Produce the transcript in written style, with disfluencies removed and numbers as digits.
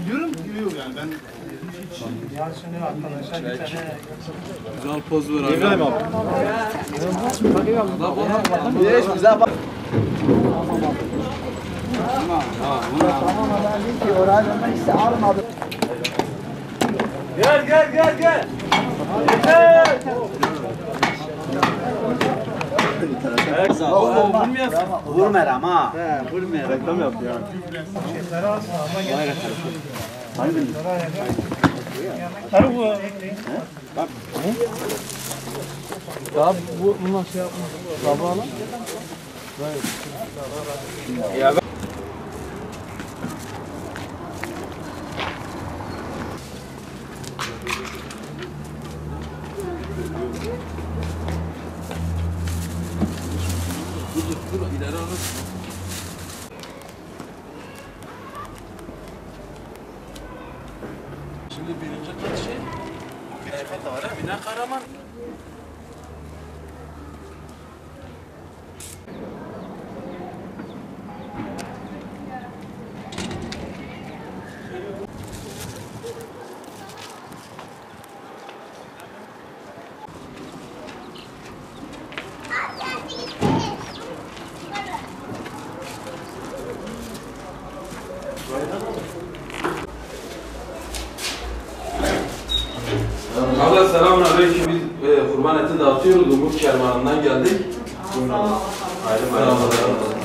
Biliyorum giriyor yani ben. Ya şimdi arkadaşlar bir tane Güzel poz ver abi. İbrahim abi. Güzel bak. tamam ben dedim ki oraya dönmek iste almadım. Gel. Gel. Vurmer ama. Vurmuyor. Reklam yaptı ya. Hangi? Sarı bu. Ya bu bundan şey yapma. Sabahla. Ya dur ileri alır. Şimdi birinci kat şey. Evet var ha. Bina Karaman. Abla selamünaleyküm. Biz kurban eti dağıtıyoruz. Umut Kerman'dan geldik. Ayrı